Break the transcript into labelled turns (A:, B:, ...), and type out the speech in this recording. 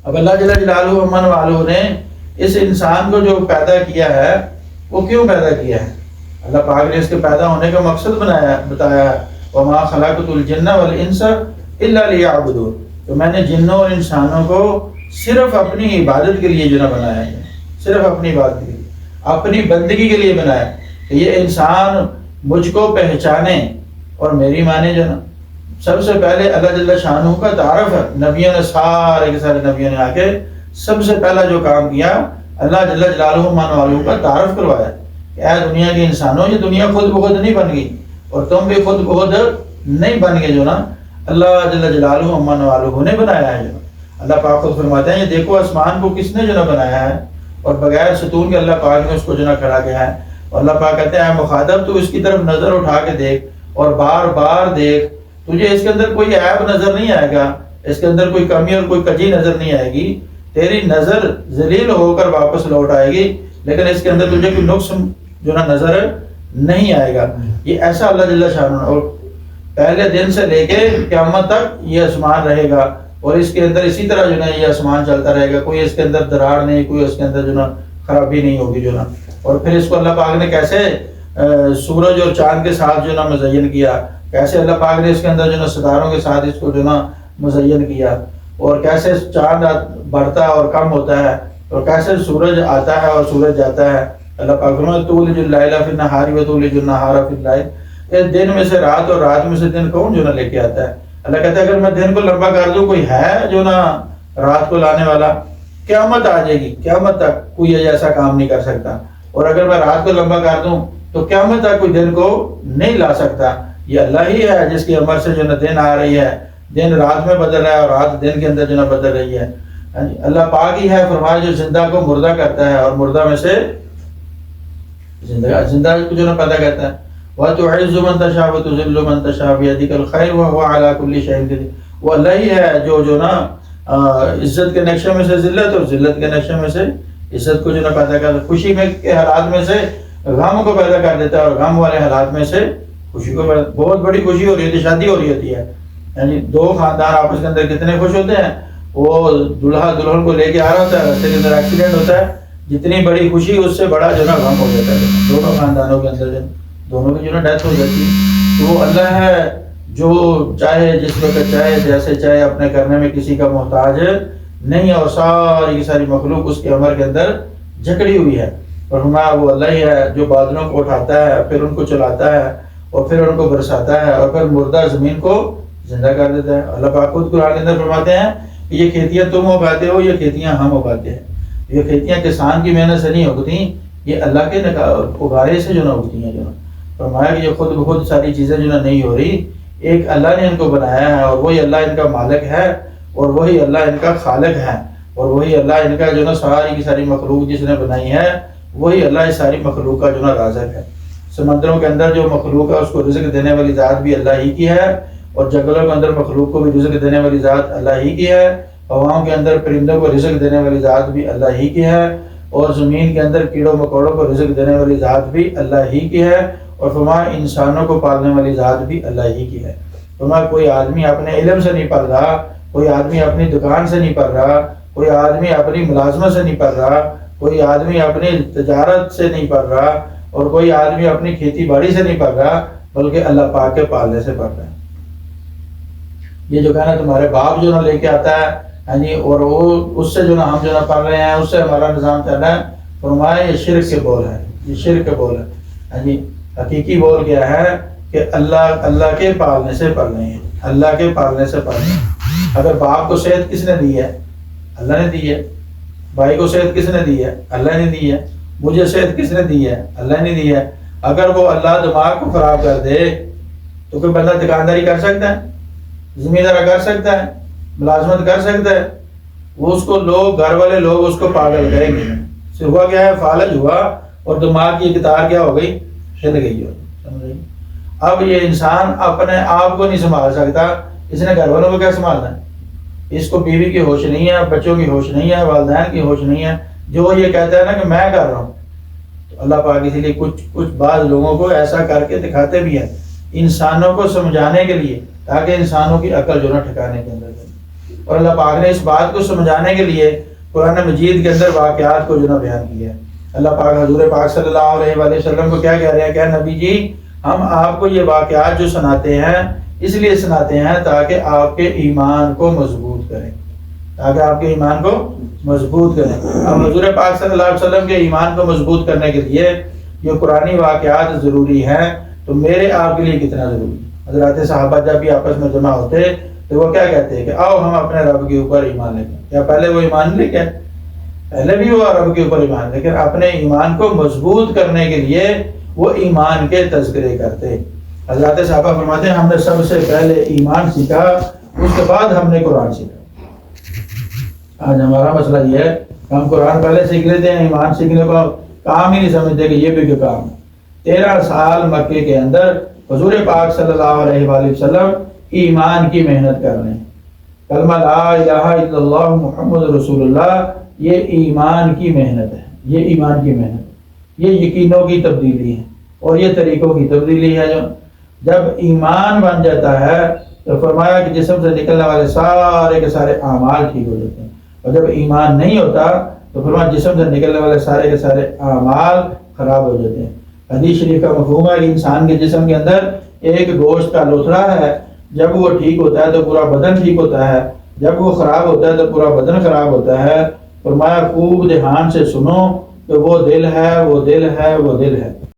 A: اب اللہ جل جلالہ امن والوں نے اس انسان کو جو پیدا کیا ہے وہ کیوں پیدا کیا ہے؟ اللہ پاک نے اس کے پیدا ہونے کا مقصد بتایا ہے، وما خلقت الجن والانس الا لیعبدون، تو میں نے جنوں اور انسانوں کو صرف اپنی عبادت کے لیے جو نہ بنایا ہے، صرف اپنی عبادت کے لیے، اپنی بندگی کے لیے بنایا کہ یہ انسان مجھ کو پہچانے اور میری مانے جو نا۔ سب سے پہلے اللہ جل شانہ کا تعارف ہے، نبیوں نے سارے کے سارے نبیوں نے آ کے سب سے پہلا جو کام کیا اللہ جل جلالہ مان والوں کا تعارف کروایا کہ اے دنیا کے انسانوں، یہ دنیا خود بخود نہیں بن گئی اور تم بھی خود بخود نہیں بن گئے جو نا، اللہ جل جلالہ مان والوں نے بنایا ہے جو۔ اللہ پاک خود فرماتے ہیں یہ دیکھو آسمان کو کس نے جو نا بنایا ہے، اور بغیر ستون کے اللہ پاک نے اس کو جو نا کھڑا کیا ہے، اور اللہ پاک کہتے ہیں اے مخاطب تو اس کی طرف نظر اٹھا کے دیکھ اور بار بار دیکھ، تجھے اس کے اندر کوئی عیب نظر نہیں آئے گا، اس کے اندر کوئی کمی اور کوئی کجی نظر نہیں آئے گی، تیری نظر ذلیل ہو کر واپس لوٹ آئے گی، لیکن اس کے اندر تجھے کوئی نقص جو نا نظر نہیں آئے گا۔ یہ ایسا اللہ جل شانہ، اور پہلے دن سے لے کے قیامت تک یہ آسمان رہے گا، اور اس کے اندر اسی طرح جو نا یہ آسمان چلتا رہے گا، کوئی اس کے اندر دراڑ نہیں، کوئی اس کے اندر جو نا خرابی نہیں ہوگی جو نا۔ اور پھر اس کو اللہ پاک نے کیسے سورج اور چاند کے ساتھ جو نا مزین کیا، کیسے اللہ پاک نے اس کے اندر جو نا ستاروں کے ساتھ اس کو جو نا مزین کیا، اور کیسے چاند بڑھتا ہے اور کم ہوتا ہے، اور کیسے سورج آتا ہے اور سورج جاتا ہے۔ اللہ پاک فرماتا ہے تولج اللیل فی النہار وتولج النہار فی اللیل، اس دن میں سے رات اور رات میں سے دن کون جو نا لے کے آتا ہے؟ اللہ کہتا ہے اگر میں دن کو لمبا کر دوں، کوئی ہے جو نا رات کو لانے والا؟ قیامت آ جائے گی، قیامت تک کوئی ایسا کام نہیں کر سکتا، اور اگر میں رات کو لمبا کر دوں تو قیامت تک کوئی دن کو نہیں لا سکتا۔ یہ اللہ ہی ہے جس کی امر سے جو نا دن آ رہی ہے، دن رات میں بدل رہا ہے اور رات دن کے اندر جو نا بدل رہی ہے۔ اللہ پاک ہی ہے فرمایا جو زندہ کو مردہ کرتا ہے اور مردہ میں سے زندہ کو جو نا پیدا کرتا ہے۔ وَتُعِزُّ مَن تَشَاءُ وَتُذِلُّ مَن تَشَاءُ بِيَدِكَ الْخَيْرُ وَهُوَ عَلَى كُلِّ شَيْءٍ قَدِيرٌ، وہ اللہ ہی ہے جو نا عزت کے نقشے میں سے ذلت اور ذلت کے نقشے میں سے عزت کو جو نا پیدا کرتا ہے، خوشی میں کے حالات میں سے غم کو پیدا کر دیتا ہے اور غم والے حالات میں سے خوشی کو پیدا۔ بہت بڑی خوشی ہو رہی ہوتی ہے، شادی ہو رہی ہوتی ہے، یعنی دو خاندان آپس کے اندر کتنے خوش ہوتے ہیں، وہ دلہا دلہن کو لے کے آ رہا ہوتا ہے، راستے کے اندر ایکسیڈنٹ ہوتا ہے، جتنی بڑی خوشی اس سے بڑا جو نا غم ہو جاتا ہے، دونوں خاندانوں کے اندر دونوں کی جو نا ڈیتھ ہو جاتی ہے۔ تو وہ اللہ ہے جو چاہے جس وقت چاہے جیسے چاہے اپنے کرنے میں کسی کا محتاج نہیں ہے، اور ساری کی ساری مخلوق اس کے امر کے اندر جکڑی ہوئی ہے۔ اور ہمارا وہ اللہ ہی ہے جو بادلوں کو اٹھاتا ہے، پھر ان کو چلاتا ہے اور پھر ان کو برساتا ہے اور پھر مردہ زمین کو زندہ کر دیتا ہے۔ اللہ پاک خود قرآن کے اندر فرماتے ہیں کہ یہ کھیتیاں تم اگاتے ہو، یہ کھیتیاں ہم اگاتے ہیں، یہ کھیتیاں کسان کی محنت سے نہیں اگتی، یہ اللہ کے اگارے سے جو نہ اگتی ہیں۔ جو نا فرمایا کہ یہ خود بخود ساری چیزیں جو نا نہیں ہو رہی، ایک اللہ نے ان کو بنایا ہے، اور وہی اللہ ان کا مالک ہے، اور وہی اللہ ان کا خالق ہے، اور وہی اللہ ان کا جو نا ساری کی ساری مخلوق جس نے بنائی ہے، وہی اللہ اس ساری مخلوق کا جو نا رازق ہے۔ سمندروں کے اندر جو مخلوق ہے اس کو رزق دینے والی ذات بھی اللہ ہی کی ہے، اور جنگلوں کے اندر مخلوق کو بھی رزق دینے والی ذات اللہ ہی کی ہے، ہواؤں کے اندر پرندوں کو رزق دینے والی ذات بھی اللہ ہی کی ہے، اور زمین کے اندر کیڑوں مکوڑوں کو رزق دینے والی ذات بھی اللہ ہی کی ہے، اور فرمایا انسانوں کو پالنے والی ذات بھی اللہ ہی کی ہے۔ فرمایا کوئی آدمی اپنے علم سے نہیں پڑھ رہا، کوئی آدمی اپنی دکان سے نہیں پڑھ رہا، کوئی آدمی اپنی ملازمت سے نہیں پڑھ رہا، کوئی آدمی اپنی تجارت سے نہیں پڑھ رہا، اور کوئی آدمی اپنی کھیتی باڑی سے نہیں پڑھ رہا، بلکہ اللہ پاک کے پالنے سے پڑھ رہا ہے۔ یہ جو کہنا تمہارے باپ جو نا لے کے آتا ہے، ہاں جی، اور وہ اس سے جو نا ہم جو نا پڑھ رہے ہیں، اس سے ہمارا نظام چل رہا ہے، فرمایا یہ شرک کے بول ہے، یہ شرک کے بول ہے۔ ہاں جی، حقیقی بول کیا ہے کہ اللہ کے پالنے سے پڑھنے ہیں، اللہ کے پالنے سے پڑھنے ہیں۔ اگر باپ کو صحت کس نے دی ہے؟ اللہ نے دی ہے۔ بھائی کو صحت کس نے دی ہے؟ اللہ نے دی ہے۔ مجھے صحت کس نے دی ہے؟ اللہ نے دی ہے۔ اگر وہ اللہ دماغ کو خراب کر دے تو کوئی بندہ دکانداری کر سکتا ہے؟ زمیندار کر سکتا ہے؟ ملازمت کر سکتا ہے؟ وہ اس کو لوگ، گھر والے لوگ اس کو پاگل کریں گے۔ سے ہوا کیا ہے؟ فالج ہوا اور دماغ کی کتار کیا ہو گئی؟ ہل گئی ہو، سمجھ گئی؟ اب یہ انسان اپنے آپ کو نہیں سنبھال سکتا، اس نے گھر والوں کو کیا سنبھالنا ہے؟ اس کو بیوی کی ہوش نہیں ہے، بچوں کی ہوش نہیں ہے، والدین کی ہوش نہیں ہے، جو یہ کہتا ہے نا کہ میں کر رہا ہوں۔ تو اللہ پاک اسی لیے کچھ بعض لوگوں کو ایسا کر کے دکھاتے بھی ہیں، انسانوں کو سمجھانے کے لیے، تاکہ انسانوں کی عقل جو نا ٹھکانے کے اندر جائے۔ اور اللہ پاک نے اس بات کو سمجھانے کے لیے قرآن مجید کے اندر واقعات کو جو نا بیان کیا ہے۔ اللہ پاک حضور پاک صلی اللہ علیہ وآلہ وسلم کو کیا کہہ رہے ہیں کہ نبی جی ہم آپ کو یہ واقعات جو سناتے ہیں اس لیے سناتے ہیں تاکہ آپ کے ایمان کو مضبوط کریں، تاکہ آپ کے ایمان کو مضبوط کریں۔ اب حضور پاک صلی اللہ علیہ وسلم کے ایمان کو مضبوط کرنے کے لیے جو قرآنی واقعات ضروری ہیں تو میرے آپ کے لیے کتنا ضروری ہے۔ حضرات صحابہ جب بھی آپس میں جمع ہوتے تو وہ کیا کہتے ہیں کہ آؤ ہم اپنے رب کے اوپر ایمان لے کے، یا پہلے وہ ایمان لے کے پہلے بھی وہ رب کے اوپر ایمان، لیکن اپنے ایمان کو مضبوط کرنے کے لیے وہ ایمان کے تذکرے کرتے۔ حضرات صحابہ فرماتے ہیں ہم نے سب سے پہلے ایمان سیکھا، اس کے بعد ہم نے قرآن سیکھا۔ آج ہمارا مسئلہ یہ ہے کہ ہم قرآن پہلے سیکھ لیتے ہیں، ایمان سیکھنے کو کام ہی نہیں سمجھتے کہ یہ بھی کوئی کام ہے۔ 13 سال مکے کے اندر حضور پاک صلی اللہ علیہ وآلہ وسلم ایمان کی محنت کر رہے ہیں۔ کلمہ لا الہ الا اللہ محمد رسول اللہ، یہ ایمان کی محنت ہے، یہ ایمان کی محنت، یہ یقینوں کی تبدیلی ہے اور یہ طریقوں کی تبدیلی ہے۔ جب ایمان بن جاتا ہے تو فرمایا کہ جسم سے نکلنے والے سارے کے سارے اعمال ٹھیک ہو جاتے ہیں، اور جب ایمان نہیں ہوتا تو فرمایا جسم سے نکلنے والے سارے کے سارے اعمال خراب ہو جاتے ہیں۔ حدیث شریف کا مفہوم ہے کہ انسان کے جسم کے اندر ایک گوشت کا لوتھڑا ہے، جب وہ ٹھیک ہوتا ہے تو پورا بدن ٹھیک ہوتا ہے، جب وہ خراب ہوتا ہے تو پورا بدن خراب ہوتا ہے۔ فرمایا خوب دھیان سے سنو کہ وہ دل ہے، وہ دل ہے، وہ دل ہے۔